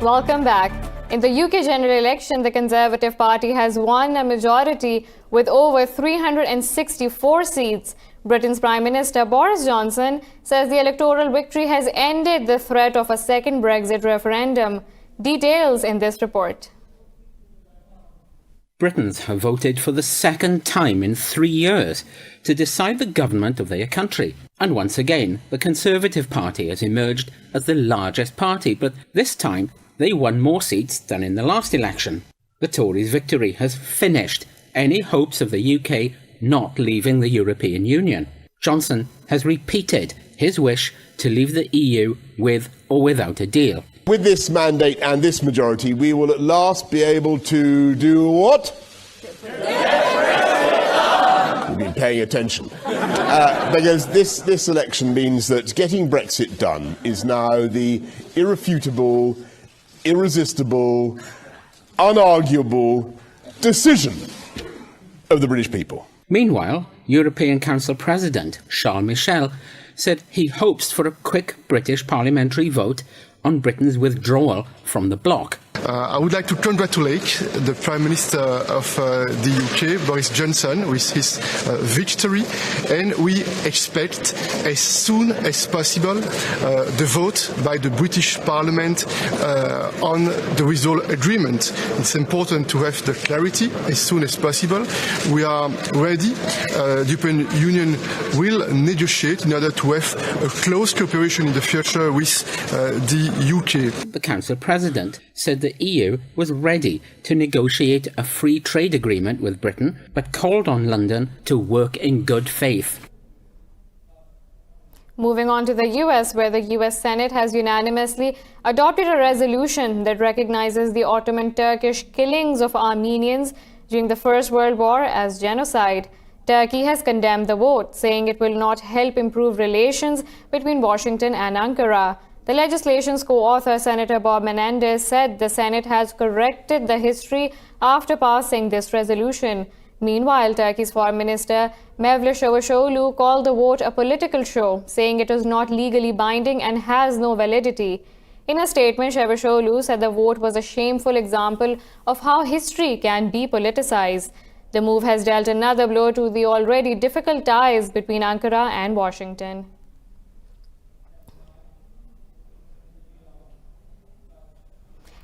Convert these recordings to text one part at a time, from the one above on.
Welcome back. In the UK general election, the Conservative Party has won a majority with over 364 seats. Britain's Prime Minister Boris Johnson says the electoral victory has ended the threat of a second Brexit referendum. Details in this report. Britons have voted for the second time in 3 years to decide the government of their country. And once again, the Conservative Party has emerged as the largest party, but this time they won more seats than in the last election. The Tories' victory has finished any hopes of the UK not leaving the European Union. Johnson has repeated his wish to leave the EU with or without a deal. With this mandate and this majority, we will at last be able to do what? You've been paying attention. Because this election means that getting Brexit done is now the irrefutable, irresistible, unarguable decision of the British people. Meanwhile, European Council President Charles Michel said he hopes for a quick British parliamentary vote on Britain's withdrawal from the bloc. I would like to congratulate the Prime Minister of the UK, Boris Johnson, with his victory, and we expect as soon as possible the vote by the British Parliament on the withdrawal agreement. It's important to have the clarity as soon as possible. We are ready. The European Union will negotiate in order to have a close cooperation in the future with the UK. The Council President said the EU was ready to negotiate a free trade agreement with Britain, but called on London to work in good faith. Moving on to the US, where the US Senate has unanimously adopted a resolution that recognizes the Ottoman Turkish killings of Armenians during the First World War as genocide. Turkey has condemned the vote, saying it will not help improve relations between Washington and Ankara. The legislation's co-author, Senator Bob Menendez, said the Senate has corrected the history after passing this resolution. Meanwhile, Turkey's Foreign Minister Mevlut Cavusoglu called the vote a political show, saying it was not legally binding and has no validity. In a statement, Cavusoglu said the vote was a shameful example of how history can be politicized. The move has dealt another blow to the already difficult ties between Ankara and Washington.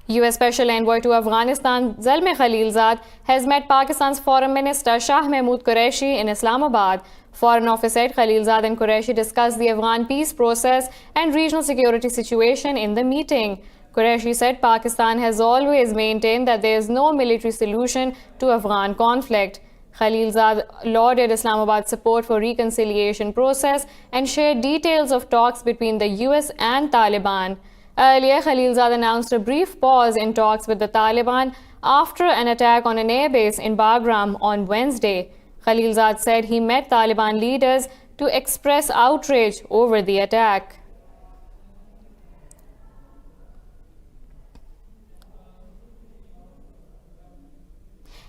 US Special Envoy to Afghanistan Zalmay Khalilzad has met Pakistan's Foreign Minister Shah Mahmood Qureshi in Islamabad. Foreign Office said Khalilzad and Qureshi discussed the Afghan peace process and regional security situation in the meeting. Qureshi said Pakistan has always maintained that there is no military solution to Afghan conflict. Khalilzad lauded Islamabad's support for reconciliation process and shared details of talks between the US and Taliban. Earlier, Khalilzad announced a brief pause in talks with the Taliban after an attack on an airbase in Bagram on Wednesday. Khalilzad said he met Taliban leaders to express outrage over the attack.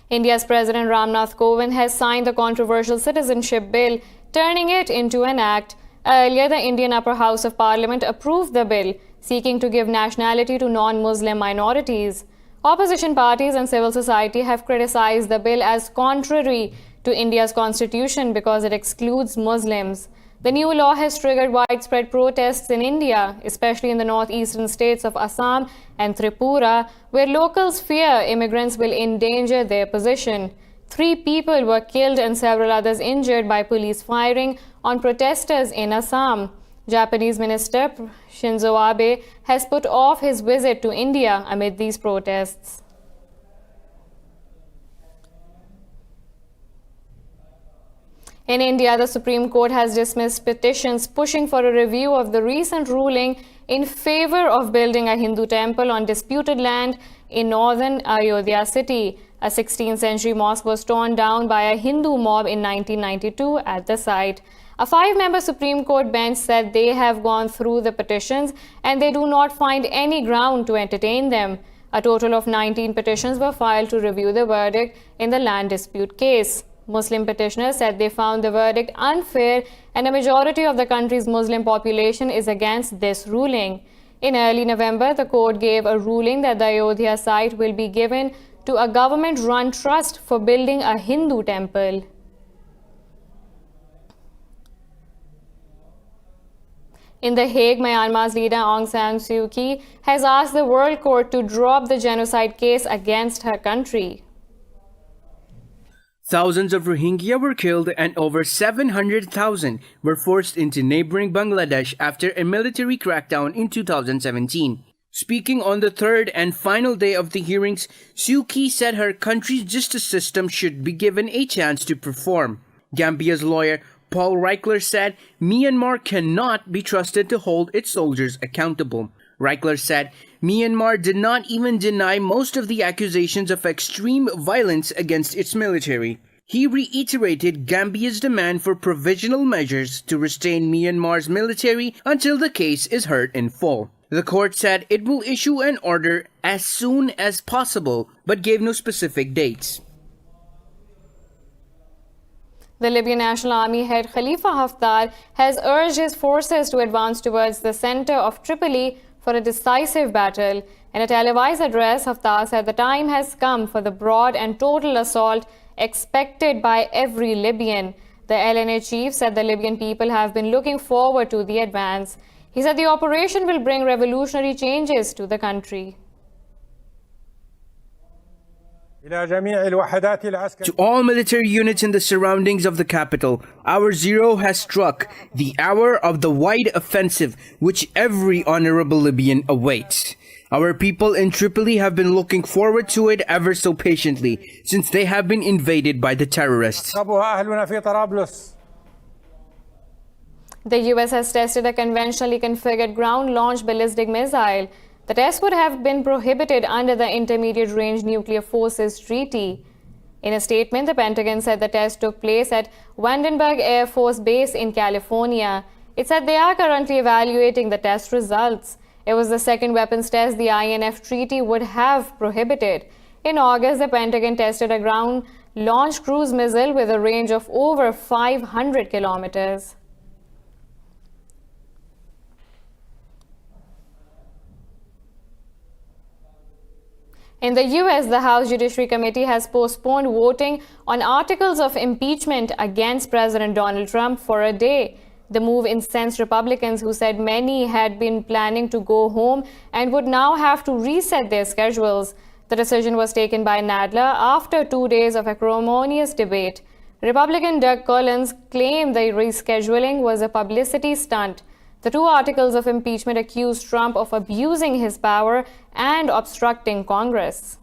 India's President Ramnath Kovind has signed the controversial Citizenship Bill, turning it into an act. Earlier, the Indian Upper House of Parliament approved the bill, seeking to give nationality to non-Muslim minorities. Opposition parties and civil society have criticized the bill as contrary to India's constitution because it excludes Muslims. The new law has triggered widespread protests in India, especially in the northeastern states of Assam and Tripura, where locals fear immigrants will endanger their position. 3 people were killed and several others injured by police firing on protesters in Assam. Japanese Minister Shinzo Abe has put off his visit to India amid these protests. In India, the Supreme Court has dismissed petitions pushing for a review of the recent ruling in favor of building a Hindu temple on disputed land in northern Ayodhya city. A 16th century mosque was torn down by a Hindu mob in 1992 at the site. A 5-member Supreme Court bench said they have gone through the petitions and they do not find any ground to entertain them. A total of 19 petitions were filed to review the verdict in the land dispute case. Muslim petitioners said they found the verdict unfair and a majority of the country's Muslim population is against this ruling. In early November, the court gave a ruling that the Ayodhya site will be given to a government-run trust for building a Hindu temple. In The Hague, Myanmar's leader Aung San Suu Kyi has asked the World Court to drop the genocide case against her country. Thousands of Rohingya were killed and over 700,000 were forced into neighboring Bangladesh after a military crackdown in 2017. Speaking on the third and final day of the hearings, Suu Kyi said her country's justice system should be given a chance to perform. Gambia's lawyer Paul Reichler said Myanmar cannot be trusted to hold its soldiers accountable. Reichler said Myanmar did not even deny most of the accusations of extreme violence against its military. He reiterated Gambia's demand for provisional measures to restrain Myanmar's military until the case is heard in full. The court said it will issue an order as soon as possible, but gave no specific dates. The Libyan National Army head Khalifa Haftar has urged his forces to advance towards the center of Tripoli for a decisive battle. In a televised address, Haftar said the time has come for the broad and total assault expected by every Libyan. The LNA chief said the Libyan people have been looking forward to the advance. He said the operation will bring revolutionary changes to the country. To all military units in the surroundings of the capital, Hour Zero has struck, the hour of the wide offensive which every honorable Libyan awaits. Our people in Tripoli have been looking forward to it ever so patiently, since they have been invaded by the terrorists. The US has tested a conventionally configured ground-launched ballistic missile. The test would have been prohibited under the Intermediate Range Nuclear Forces Treaty. In a statement, the Pentagon said the test took place at Vandenberg Air Force Base in California. It said they are currently evaluating the test results. It was the second weapons test the INF Treaty would have prohibited. In August, the Pentagon tested a ground-launched cruise missile with a range of over 500 kilometers. In the US, the House Judiciary Committee has postponed voting on articles of impeachment against President Donald Trump for a day. The move incensed Republicans who said many had been planning to go home and would now have to reset their schedules. The decision was taken by Nadler after 2 days of acrimonious debate. Republican Doug Collins claimed the rescheduling was a publicity stunt. The two articles of impeachment accused Trump of abusing his power and obstructing Congress.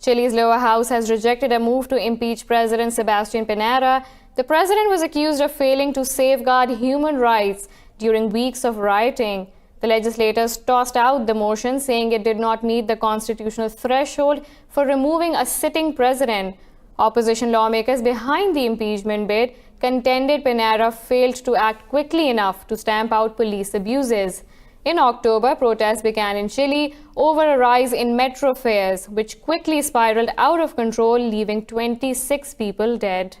Chile's lower house has rejected a move to impeach President Sebastián Piñera. The president was accused of failing to safeguard human rights during weeks of rioting. The legislators tossed out the motion, saying it did not meet the constitutional threshold for removing a sitting president. Opposition lawmakers behind the impeachment bid contended Piñera failed to act quickly enough to stamp out police abuses. In October, protests began in Chile over a rise in metro fares, which quickly spiraled out of control, leaving 26 people dead.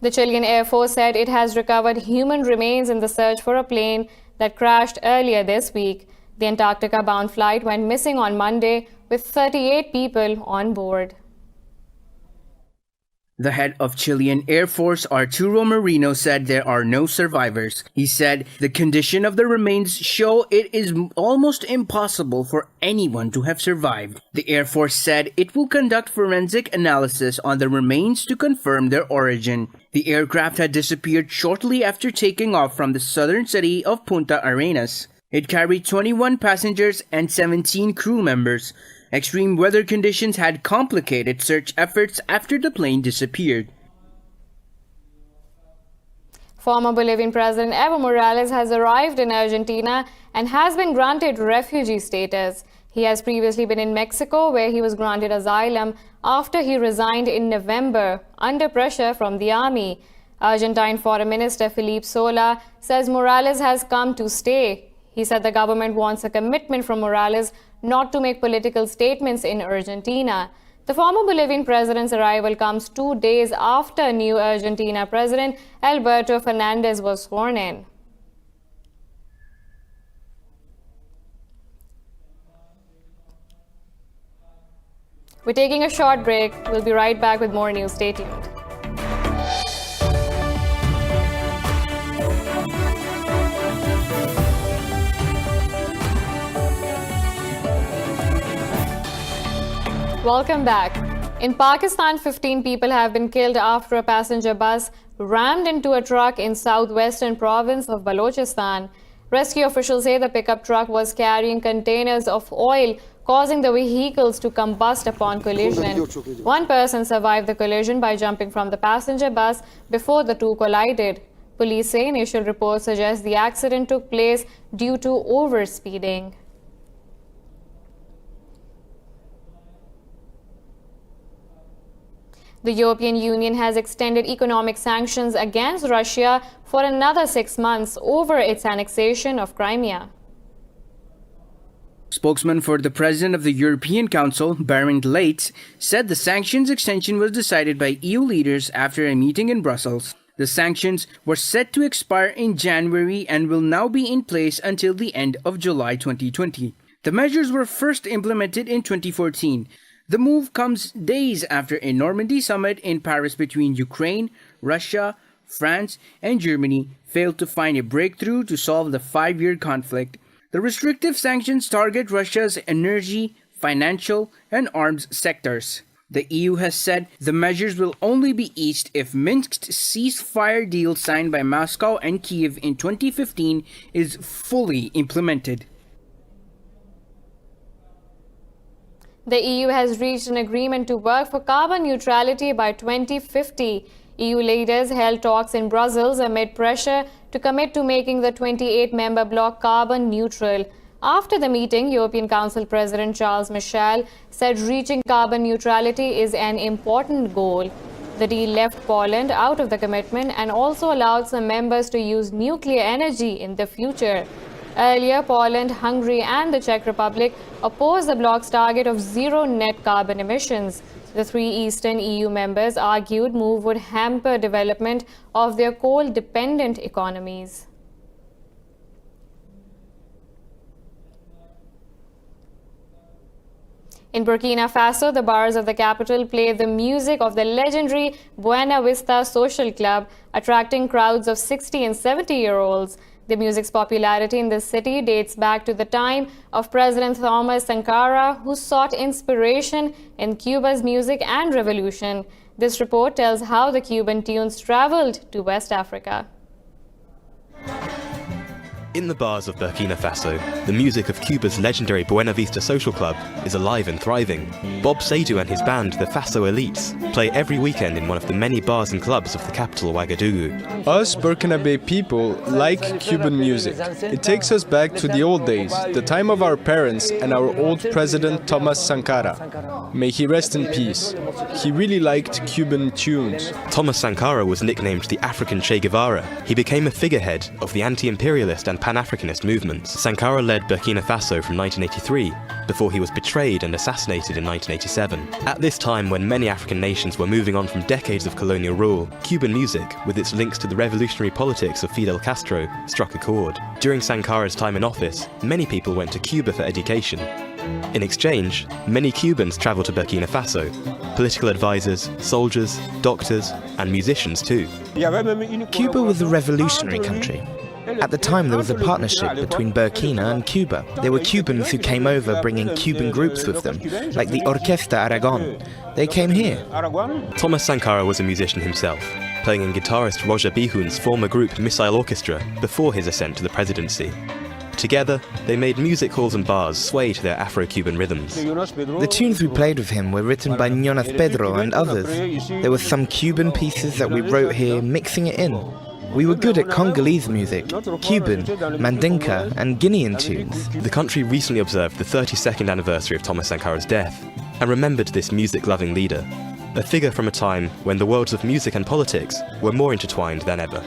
The Chilean Air Force said it has recovered human remains in the search for a plane that crashed earlier this week. The Antarctica-bound flight went missing on Monday with 38 people on board. The head of Chilean Air Force, Arturo Merino, said there are no survivors. He said the condition of the remains show it is almost impossible for anyone to have survived. The Air Force said it will conduct forensic analysis on the remains to confirm their origin. The aircraft had disappeared shortly after taking off from the southern city of Punta Arenas. It carried 21 passengers and 17 crew members. Extreme weather conditions had complicated search efforts after the plane disappeared. Former Bolivian President Evo Morales has arrived in Argentina and has been granted refugee status. He has previously been in Mexico, where he was granted asylum after he resigned in November under pressure from the army. Argentine Foreign Minister Felipe Sola says Morales has come to stay. He said the government wants a commitment from Morales not to make political statements in Argentina. The former Bolivian president's arrival comes 2 days after new Argentina president Alberto Fernandez was sworn in. We're taking a short break. We'll be right back with more news. Stay tuned. Welcome back. In Pakistan, 15 people have been killed after a passenger bus rammed into a truck in southwestern province of Balochistan. Rescue officials say the pickup truck was carrying containers of oil, causing the vehicles to combust upon collision. One person survived the collision by jumping from the passenger bus before the two collided. Police say initial reports suggest the accident took place due to overspeeding. The European Union has extended economic sanctions against Russia for another 6 months over its annexation of Crimea. Spokesman for the President of the European Council, Barend Leitz, said the sanctions extension was decided by EU leaders after a meeting in Brussels. The sanctions were set to expire in January and will now be in place until the end of July 2020. The measures were first implemented in 2014. The move comes days after a Normandy summit in Paris between Ukraine, Russia, France, and Germany failed to find a breakthrough to solve the 5-year conflict. The restrictive sanctions target Russia's energy, financial, and arms sectors. The EU has said the measures will only be eased if Minsk's ceasefire deal signed by Moscow and Kiev in 2015 is fully implemented. The EU has reached an agreement to work for carbon neutrality by 2050. EU leaders held talks in Brussels amid pressure to commit to making the 28-member bloc carbon neutral. After the meeting, European Council President Charles Michel said reaching carbon neutrality is an important goal. The deal left Poland out of the commitment and also allowed some members to use nuclear energy in the future. Earlier, Poland, Hungary and the Czech Republic opposed the bloc's target of zero net carbon emissions. The 3 Eastern EU members argued move would hamper development of their coal-dependent economies. In Burkina Faso, the bars of the capital play the music of the legendary Buena Vista Social Club, attracting crowds of 60 and 70-year-olds. The music's popularity in this city dates back to the time of President Thomas Sankara, who sought inspiration in Cuba's music and revolution. This report tells how the Cuban tunes traveled to West Africa. In the bars of Burkina Faso, the music of Cuba's legendary Buena Vista Social Club is alive and thriving. Bob Saidu and his band, the Faso Elites, play every weekend in one of the many bars and clubs of the capital, Ouagadougou. Us Burkinabe people like Cuban music. It takes us back to the old days, the time of our parents and our old president Thomas Sankara. May he rest in peace. He really liked Cuban tunes. Thomas Sankara was nicknamed the African Che Guevara. He became a figurehead of the anti-imperialist and Pan-Africanist movements. Sankara led Burkina Faso from 1983, before he was betrayed and assassinated in 1987. At this time, when many African nations were moving on from decades of colonial rule, Cuban music, with its links to the revolutionary politics of Fidel Castro, struck a chord. During Sankara's time in office, many people went to Cuba for education. In exchange, many Cubans travelled to Burkina Faso. Political advisors, soldiers, doctors, and musicians too. Cuba was a revolutionary country. At the time, there was a partnership between Burkina and Cuba. There were Cubans who came over bringing Cuban groups with them, like the Orquesta Aragon. They came here. Thomas Sankara was a musician himself, playing in guitarist Roger Bihun's former group Missile Orchestra before his ascent to the presidency. Together, they made music halls and bars sway to their Afro-Cuban rhythms. The tunes we played with him were written by Jonas Pedro and others. There were some Cuban pieces that we wrote here, mixing it in. We were good at Congolese music, Cuban, Mandinka, and Guinean tunes. The country recently observed the 32nd anniversary of Thomas Sankara's death and remembered this music-loving leader, a figure from a time when the worlds of music and politics were more intertwined than ever.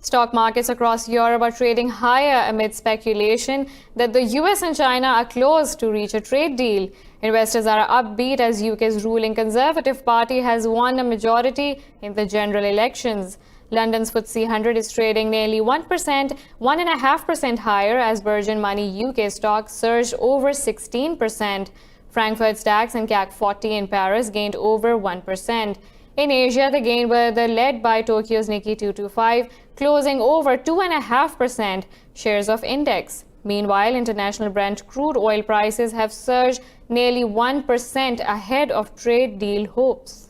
Stock markets across Europe are trading higher amid speculation that the US and China are close to reach a trade deal. Investors are upbeat as UK's ruling Conservative Party has won a majority in the general elections. London's FTSE 100 is trading nearly 1.5% higher as Virgin Money UK stock surged over 16%. Frankfurt's DAX and CAC 40 in Paris gained over 1%. In Asia, the gains were led by Tokyo's Nikkei 225, closing over 2.5% shares of index. Meanwhile, international Brent crude oil prices have surged nearly 1% ahead of trade deal hopes.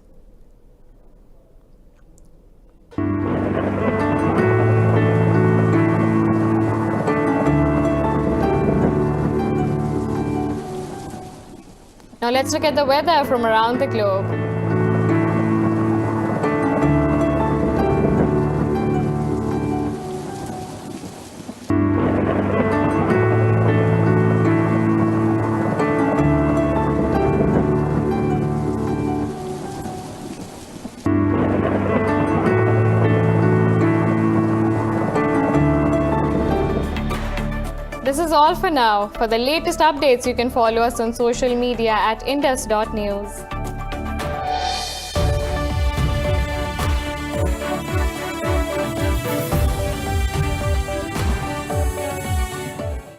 Now let's look at the weather from around the globe. This is all for now. For the latest updates, you can follow us on social media at indus.news.